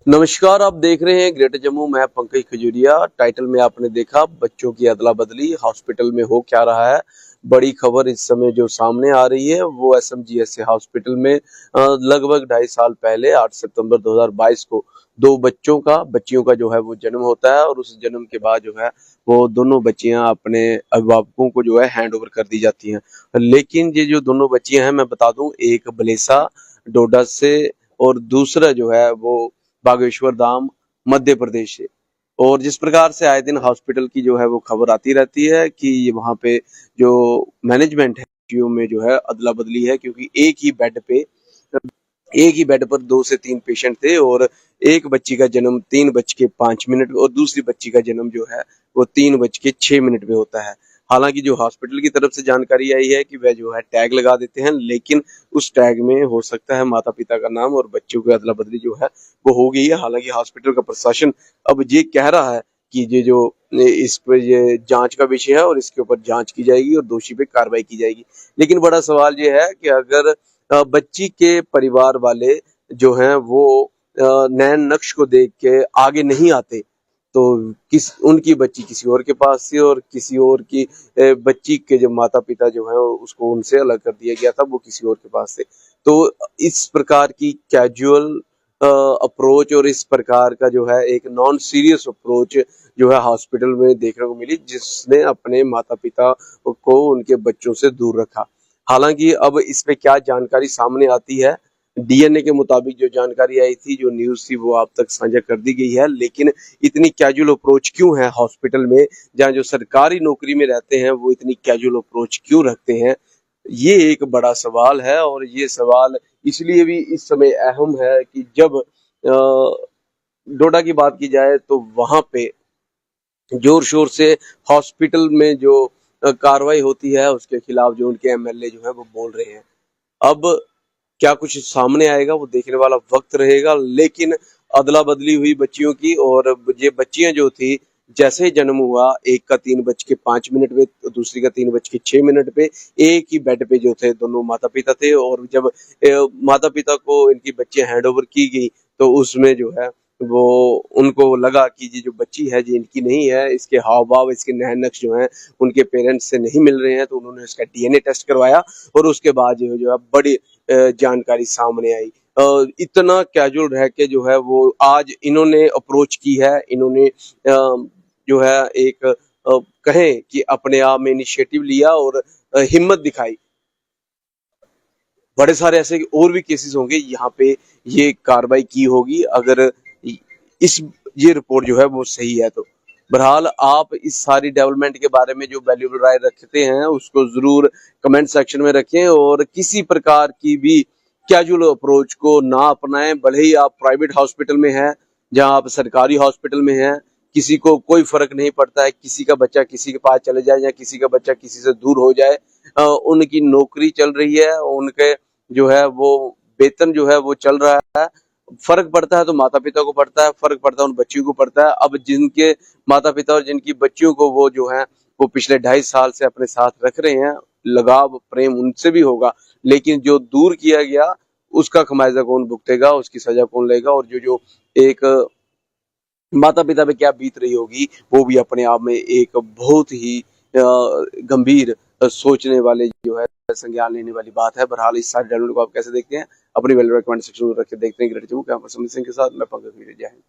नमस्कार, आप देख रहे हैं ग्रेटर जम्मू। मैं पंकज खजूरिया। टाइटल में आपने देखा बच्चों की अदला बदली हॉस्पिटल में हो क्या रहा है। बड़ी खबर इस समय जो सामने आ रही है वो एसएमजीएस हॉस्पिटल में लगभग 2.5 साल पहले 8 सितंबर 2022 को दो बच्चियों का जो है वो जन्म होता है और उस जन्म के बाद जो है वो दोनों बच्चियां अपने अभिभावकों को जो है हैंड ओवर कर दी जाती हैं। लेकिन ये जो दोनों बच्चियां हैं, मैं बता दूं, एक बलेसा डोडा से और दूसरा जो है वो बागेश्वर धाम मध्य प्रदेश से। और जिस प्रकार से आए दिन हॉस्पिटल की जो है वो खबर आती रहती है कि ये वहाँ पे जो मैनेजमेंट है में जो है अदला बदली है, क्योंकि एक ही बेड पर 2 से 3 पेशेंट थे और एक बच्ची का जन्म 3:05 और दूसरी बच्ची का जन्म जो है वो 3:06 में होता है। हालांकि जो हॉस्पिटल की तरफ से जानकारी आई है कि वह जो है टैग लगा देते हैं, लेकिन उस टैग में हो सकता है माता पिता का नाम और बच्चों की अदला बदली जो है वो हो गई है। हालांकि हॉस्पिटल का प्रशासन अब ये कह रहा है कि ये जो इस पर ये जांच का विषय है और इसके ऊपर जांच की जाएगी और दोषी पे कार्रवाई की जाएगी। लेकिन बड़ा सवाल ये है कि अगर बच्ची के परिवार वाले जो हैं वो नैन नक्श को देख के आगे नहीं आते, तो किस उनकी बच्ची किसी और के पास थी और किसी और की बच्ची के जो माता पिता जो है उसको उनसे अलग कर दिया गया था, वो किसी और के पास थे। तो इस प्रकार की कैजुअल अप्रोच और इस प्रकार का जो है एक नॉन सीरियस अप्रोच जो है हॉस्पिटल में देखने को मिली, जिसने अपने माता पिता को उनके बच्चों से दूर रखा। हालांकि अब इस पे क्या जानकारी सामने आती है, डीएनए के मुताबिक जो जानकारी आई थी, जो न्यूज थी, वो आप तक साझा कर दी गई है। लेकिन इतनी कैजुअल अप्रोच क्यों है हॉस्पिटल में, जहाँ जो सरकारी नौकरी में रहते हैं वो इतनी कैजुअल अप्रोच क्यों रखते हैं, ये एक बड़ा सवाल है। और ये सवाल इसलिए भी इस समय अहम है कि जब डोडा की बात की जाए तो वहां पे जोर शोर से हॉस्पिटल में जो कार्रवाई होती है उसके खिलाफ जो उनके एमएलए जो है वो बोल रहे हैं। अब क्या कुछ सामने आएगा वो देखने वाला वक्त रहेगा। लेकिन अदला बदली हुई बच्चियों की, और ये बच्चियां जो थी, जैसे ही जन्म हुआ, एक का 3:05 पे, दूसरी का 3:06 पे, एक ही बेड पे जो थे दोनों माता पिता थे। और जब माता पिता को इनकी बच्चियां हैंड ओवर की गई तो उसमें जो है वो उनको लगा कि ये जो बच्ची है ये इनकी नहीं है, इसके हाव भाव, इसके नैन नक्श जो हैं उनके पेरेंट्स से नहीं मिल रहे हैं। तो उन्होंने इसका डीएनए टेस्ट करवाया और उसके बाद जो है बड़ी जानकारी सामने आई। इतना कैजुअल रह के जो है वो आज इन्होंने अप्रोच की है, इन्होंने जो है एक कहें कि अपने आप में इनिशिएटिव लिया और हिम्मत दिखाई। बड़े सारे ऐसे और भी केसेस होंगे यहाँ पे ये कार्रवाई की होगी, अगर इस ये रिपोर्ट जो है वो सही है तो। बहरहाल आप इस सारी डेवलपमेंट के बारे में जो वैल्यूबल राय रखते हैं उसको जरूर कमेंट सेक्शन में रखें और किसी प्रकार की भी कैजुअल अप्रोच को ना अपनाएं। भले ही आप प्राइवेट हॉस्पिटल में हैं, जहां आप सरकारी हॉस्पिटल में हैं, किसी को कोई फर्क नहीं पड़ता है किसी का बच्चा किसी के पास चले जाए या किसी का बच्चा किसी से दूर हो जाए। उनकी नौकरी चल रही है, उनके जो है वो वेतन जो है वो चल रहा है। फर्क पड़ता है तो माता पिता को पड़ता है, फर्क पड़ता है उन बच्चियों को पड़ता है। अब जिनके माता पिता और जिनकी बच्चियों को वो जो है वो पिछले 2.5 साल से अपने साथ रख रहे हैं, लगाव प्रेम उनसे भी होगा, लेकिन जो दूर किया गया उसका खमियाजा कौन भुगतेगा, उसकी सजा कौन लेगा, और जो जो एक माता पिता पे क्या बीत रही होगी, वो भी अपने आप में एक बहुत ही गंभीर सोचने वाले जो है संज्ञान लेने वाली बात है। बहरहाल इस सारे डेवलपमेंट को आप कैसे देखते हैं, अपनी वैल्यू कमेंट सेक्शन में रख के देखते हैं। ग्रेट जम्मू कैंपस के साथ मैं पंकज। जय हिंद।